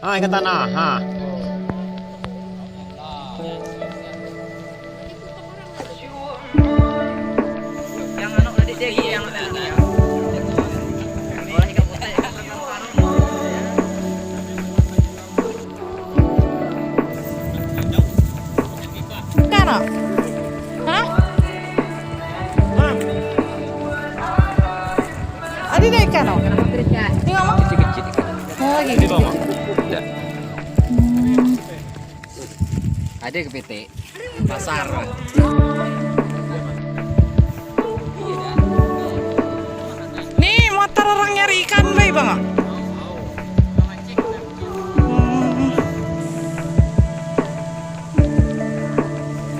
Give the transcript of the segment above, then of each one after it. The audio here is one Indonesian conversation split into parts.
Ah, ikan tanah. Ha. Yang anak tadi dia yang tinggi ya. Bola ikan putih ya. Kano? Hah? Ada na ikan no? Tingnan mo. Kecil-kecil ikan. Oh, lagi. Ini bang. Ada. Ada ke PT pasar. Nih, motor orang nyari ikan bay bang.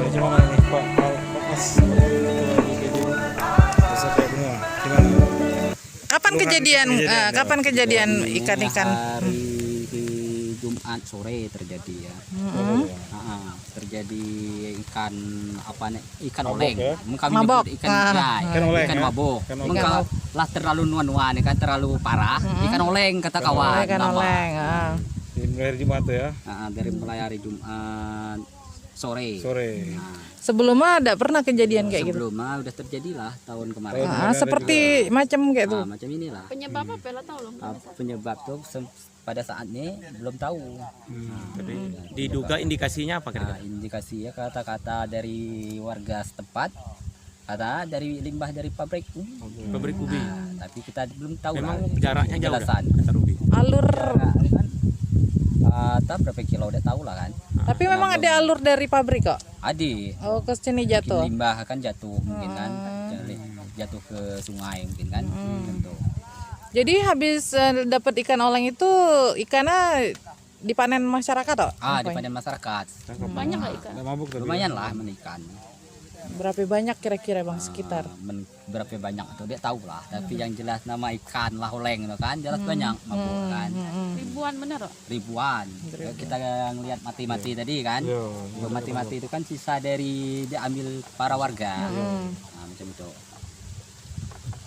Cuma mana nih Pak Mas bisa kayak gini gimana? Kapan kejadian ikan-ikan? Hari di Jumat sore terjadi ya. Terjadi ikan apa nih? Ikan Mabok oleng. ya? Kami Mabok. nyebut ikan ya, Ikan oleng ikan ya? mabok. Ikan oleng. Mengka lah terlalu nuan-nuan kan terlalu parah. Ikan oleng kata kawan. Ikan nama. oleng. Di mulai Jumat tuh ya Dari mulai hari Jumat sore. sore. Sebelumnya ada pernah kejadian kayak gitu? Sebelumnya udah terjadilah tahun kemarin. Seperti macam kayak tuh. Macam inilah. Penyebab apa lah tahu loh. Penyebab tuh pada saat ini belum tahu. Jadi diduga indikasinya apa kira-kira? Indikasi ya kata-kata dari warga setempat, kata dari limbah dari pabrik. Pabrik ubi. Tapi kita belum tahu Memang lah jaraknya jauh penjelasan. dah, antar ubi. Alur. Tak berapa kilo udah tahu lah kan. Tapi memang ada alur dari pabrik kok. Adi. Oh, ke sini Mungkin jatuh. limbah kan jatuh mungkin kan. Jatuh ke sungai mungkin kan. Gitu. Jadi habis dapat ikan oleng itu ikannya dipanen masyarakat toh? Dipanen masyarakat. Banyak nggak ikan? Ada mabuk tapi. Lumayan lah menikan. Berapa banyak kira-kira bang sekitar? Berapa banyak tuh dia tahu lah. Tapi yang jelas nama ikan lah oleng itu kan jelas banyak mabuk kan. Ribuan bener kok. Ribuan. Kita ngelihat mati-mati tadi kan. Yo, Mati-mati itu kan sisa dari diambil para warga. Nah, macam itu.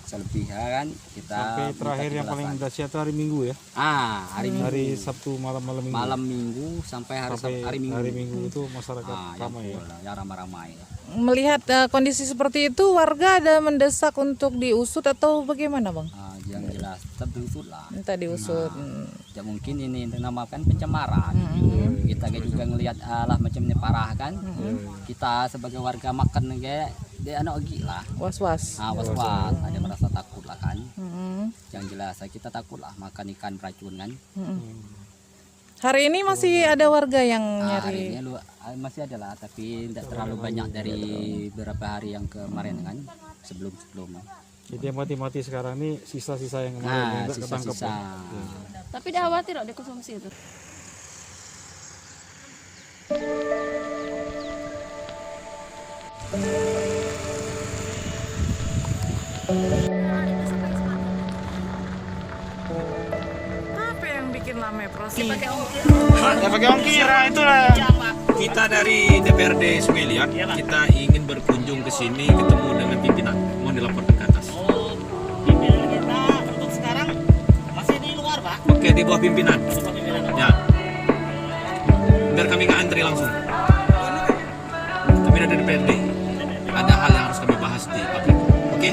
Selebih ya kan kita sampai minta terakhir yang paling kejelasan. dahsyat itu hari Minggu ya. Hari Sabtu malam Minggu. malam Minggu sampai hari Minggu. Hari Minggu itu masyarakat yang ramai ya. full, ya ramai-ramai. Melihat kondisi seperti itu, warga ada mendesak untuk diusut atau bagaimana bang? Yang jelas tetap diusut lah. Minta diusut. Ya mungkin ini dinamakan pencemaran. Kita juga ngelihat lah macamnya parah kan. Kita sebagai warga makan kayak dia anak gila. Was-was. Was-was, ada merasa takut lah kan. Mm-mm. Yang jelas kita takut lah makan ikan beracun kan. Hari ini masih ada warga yang Hari nyari. ini masih ada lah, tapi tidak terlalu banyak dari beberapa hari yang kemarin kan. Sebelum-sebelumnya. Jadi yang mati-mati sekarang ini sisa-sisa yang kemarin yang tidak ketangkep. Sisa-sisa. Ya. Tapi dia khawatir kok dikonsumsi itu. Apa yang bikin lame proses? Ya pakai ongkir, itulah. Kita dari DPRD Sungai Liat, kita ingin berkunjung ke sini ketemu dengan pimpinan. Mohon dilaporkan ke atas. Pimpinan kita untuk sekarang masih di luar, Pak. Oke, di bawah pimpinan. Ya. Biar kami nggak antri langsung. Kami dari DPRD. Ada hal yang harus kami bahas di pabrik. Oke.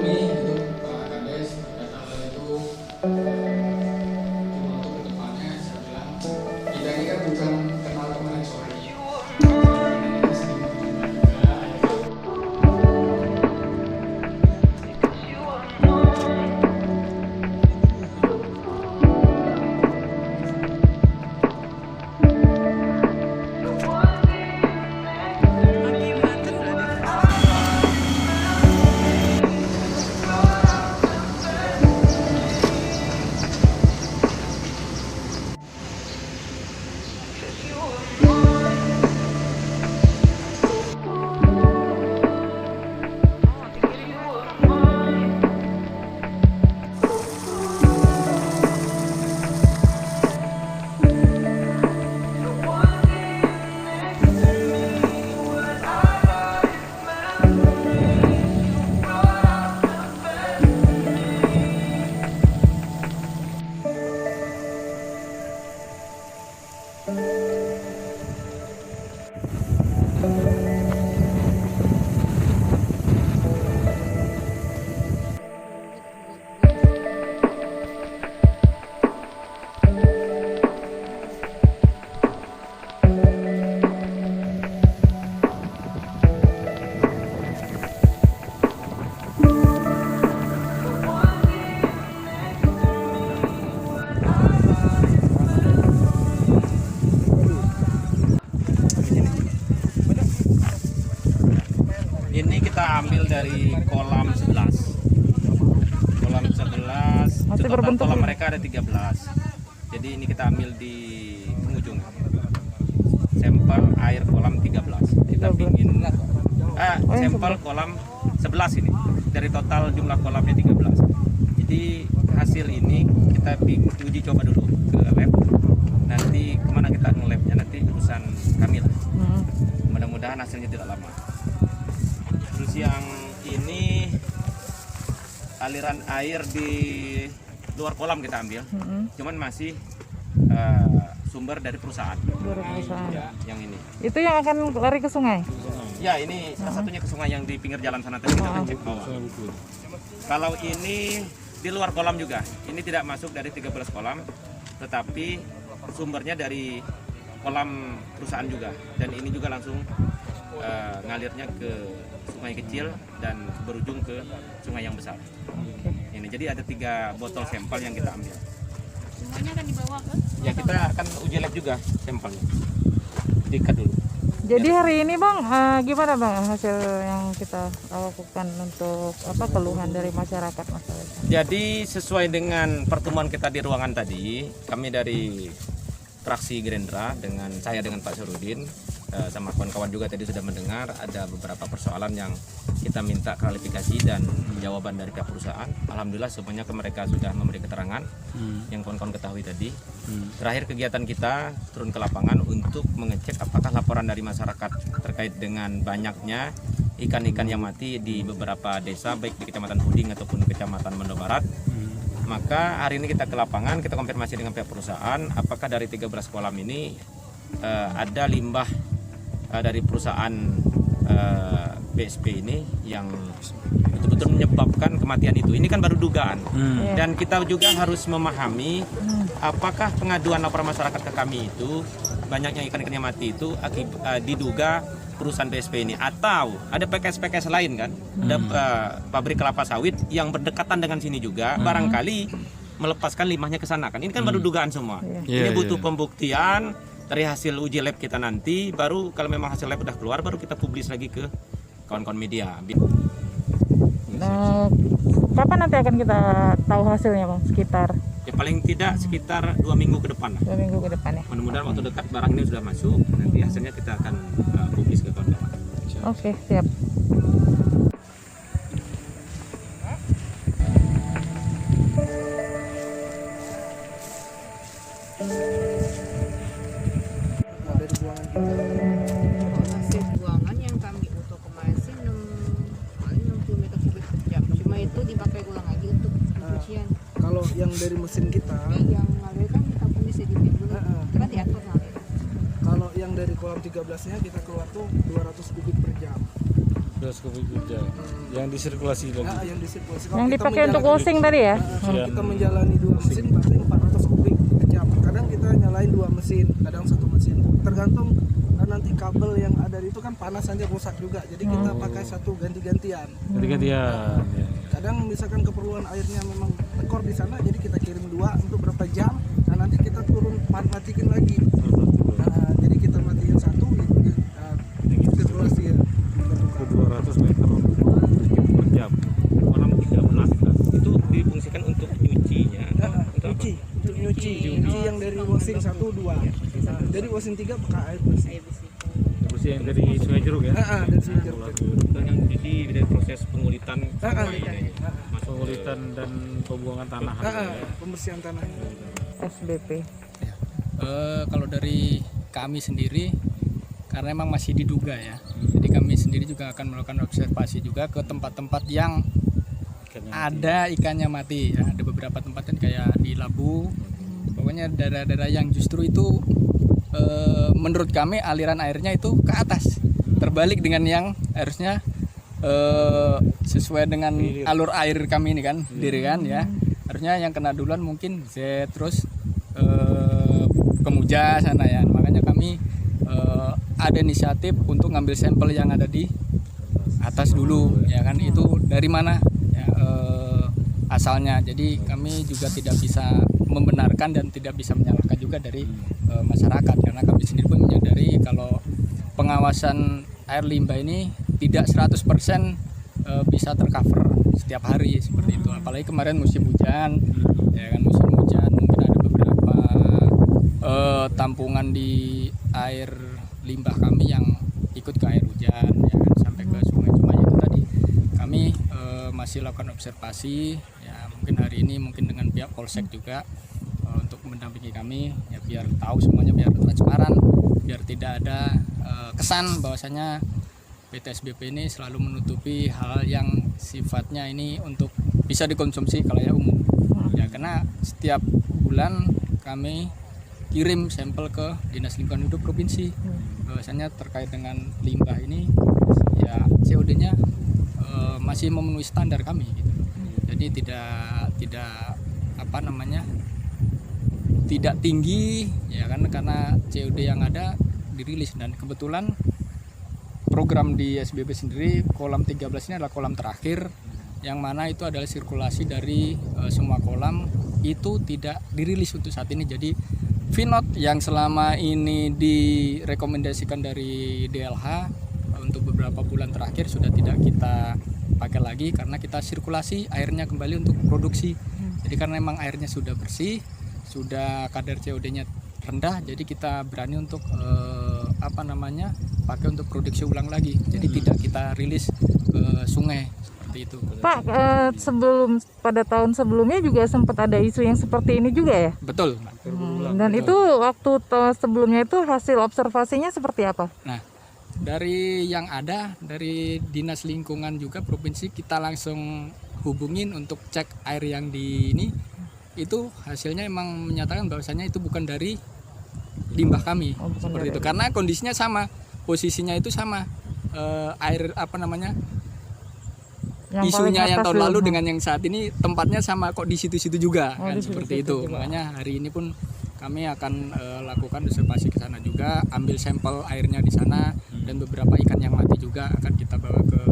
memahami itu Pak Kades berkata itu untuk kedepannya saya bilang kita ini kan bukan kenal kemarin sore. Ini kita ambil dari kolam 11. Kolam 11, Masih total berbentuk kolam ini? mereka ada 13. Jadi ini kita ambil di penghujung. Sampel air kolam 13. Kita pingin sampel kolam 11 ini. Dari total jumlah kolamnya 13. Jadi hasil ini kita uji coba dulu ke lab. Nanti kemana kita nge-labnya nanti urusan kami lah. Mudah-mudahan hasilnya tidak lama. Terus yang ini aliran air di luar kolam kita ambil, cuman masih sumber dari perusahaan. Dari perusahaan. Yang ini. Itu yang akan lari ke sungai. Ya ini salah satunya ke sungai yang di pinggir jalan sana tadi kita cek bawah. Kalau ini di luar kolam juga, ini tidak masuk dari 13 kolam, tetapi sumbernya dari kolam perusahaan juga, dan ini juga langsung ngalirnya ke sungai kecil dan berujung ke sungai yang besar. Ini jadi ada 3 botol sampel yang kita ambil. Semuanya akan dibawa ke? Ya kita akan uji lab juga sampelnya. Diikat dulu. Jadi hari ini Bang, gimana Bang hasil yang kita lakukan untuk keluhan dari masyarakat masalah? Jadi sesuai dengan pertemuan kita di ruangan tadi, kami dari fraksi Gerindra dengan saya dengan Pak Syarudin sama kawan-kawan juga tadi sudah mendengar ada beberapa persoalan yang kita minta klarifikasi dan jawaban dari pihak perusahaan. Alhamdulillah semuanya mereka sudah memberi keterangan yang kawan-kawan ketahui tadi. Terakhir kegiatan kita turun ke lapangan untuk mengecek apakah laporan dari masyarakat terkait dengan banyaknya ikan-ikan yang mati di beberapa desa baik di Kecamatan Puding ataupun di Kecamatan Mendo Barat. Maka hari ini kita ke lapangan, kita konfirmasi dengan pihak perusahaan apakah dari 13 kolam ini ada limbah dari perusahaan BSP ini yang betul-betul menyebabkan kematian itu. Ini kan baru dugaan. Dan kita juga harus memahami apakah pengaduan laporan masyarakat ke kami itu banyaknya ikan-ikan yang mati itu diduga perusahaan BSP ini, atau ada PKS-PKS lain kan, ada pabrik kelapa sawit yang berdekatan dengan sini juga, barangkali melepaskan limbahnya ke sana kan. Ini kan baru dugaan semua. Ini butuh pembuktian dari hasil uji lab kita nanti, baru kalau memang hasil lab udah keluar baru kita publis lagi ke kawan-kawan media. Nah, kapan nanti akan kita tahu hasilnya Bang? Sekitar? Ya paling tidak sekitar 2 minggu ke depan lah. 2 minggu ke depan ya. Mudah-mudahan waktu dekat barang ini sudah masuk, nanti hasilnya kita akan publis ke kawan-kawan. Oke, siap. Hasil buangan yang kami otomatis paling 60 meter kubik per jam. Cuma itu dipakai ulang lagi untuk pencucian. Kalau yang dari mesin kita, Yang ngalir kan kita punya sedimen dulu. Karena diatur ngalir. kalau yang dari kolam 13-nya kita keluar tuh 200 kubik per jam. Udah cukup kerja. Yang disirkulasi lagi. yang disirkulasi. Yang dipakai untuk washing tadi ya? Kalau kita menjalani 2 mesin berarti 400 kubik per jam. Kadang kita nyalain 2 mesin, kadang 1 mesin. Tergantung nanti kabel yang ada itu kan panas nanti rusak juga. Jadi kita pakai satu ganti-gantian. Ganti-gantian. Kadang misalkan keperluan airnya memang tekor di sana, jadi kita kirim 2 untuk berapa jam. Nah nanti kita turun matikan lagi. Nah, jadi kita matiin 1 sirkulasi ya. 200 meter per jam. Kolam 13 itu difungsikan untuk nyucinya. Untuk nyuci yang dari washing 1, 2. Nah, dari washing 3 pakai air bersih. Bersih yang dari Sungai Jeruk ya. Dari Sungai Jeruk. Dan yang jadi dari proses pengulitan Pengulitan dan pembuangan tanah. Pembersihan tanah. SBP. Kalau dari kami sendiri, karena memang masih diduga ya, jadi kami sendiri juga akan melakukan observasi juga ke tempat-tempat yang ada ikannya mati ya. Ada beberapa tempat kan kayak di Labu, pokoknya daerah-daerah yang justru itu menurut kami aliran airnya itu ke atas, terbalik dengan yang harusnya sesuai dengan alur air kami ini kan, diri kan ya, harusnya yang kena duluan mungkin Z terus ke Muja sana ya. Makanya kami ada inisiatif untuk ngambil sampel yang ada di atas dulu ya kan, itu dari mana ya, asalnya. Jadi kami juga tidak bisa membenarkan dan tidak bisa menyalahkan juga dari masyarakat, karena kami sendiri pun menyadari kalau pengawasan air limbah ini tidak 100% bisa tercover setiap hari seperti itu. Apalagi kemarin musim hujan ya kan, musim hujan mungkin ada beberapa tampungan di air limbah kami yang ikut ke air hujan ya kan, sampai ke sungai. Cuma itu tadi kami masih lakukan observasi ya, mungkin hari ini mungkin dengan pihak Polsek juga untuk mendampingi kami ya, biar tahu semuanya, biar transparan, biar tidak ada kesan bahwasanya PT SBP ini selalu menutupi hal yang sifatnya ini untuk bisa dikonsumsi khalayak umum ya, karena setiap bulan kami kirim sampel ke Dinas Lingkungan Hidup Provinsi bahwasanya terkait dengan limbah ini ya COD-nya masih memenuhi standar kami gitu. Jadi tidak apa namanya, tidak tinggi ya kan, karena COD yang ada dirilis. Dan kebetulan program di SBB sendiri kolam 13 ini adalah kolam terakhir, yang mana itu adalah sirkulasi dari semua kolam itu tidak dirilis untuk saat ini. Jadi Vinot yang selama ini direkomendasikan dari DLH untuk beberapa bulan terakhir sudah tidak kita pakai lagi, karena kita sirkulasi airnya kembali untuk produksi. Jadi karena memang airnya sudah bersih, sudah kadar COD-nya rendah, jadi kita berani untuk pakai untuk produksi ulang lagi. Jadi tidak kita rilis ke sungai seperti itu. Pak, pada tahun sebelumnya juga sempat ada isu yang seperti ini juga ya? Betul. Dan itu waktu sebelumnya itu hasil observasinya seperti apa? Nah, dari yang ada dari Dinas Lingkungan juga provinsi, kita langsung hubungin untuk cek air yang di ini, itu hasilnya emang menyatakan bahwasanya itu bukan dari limbah kami seperti itu, karena kondisinya sama, posisinya itu sama, air yang isunya yang tahun lalu dengan yang saat ini tempatnya sama kok, di situ-situ juga kan, seperti itu. Makanya hari ini pun kami akan lakukan observasi ke sana juga, ambil sampel airnya di sana, dan beberapa ikan yang mati juga akan kita bawa ke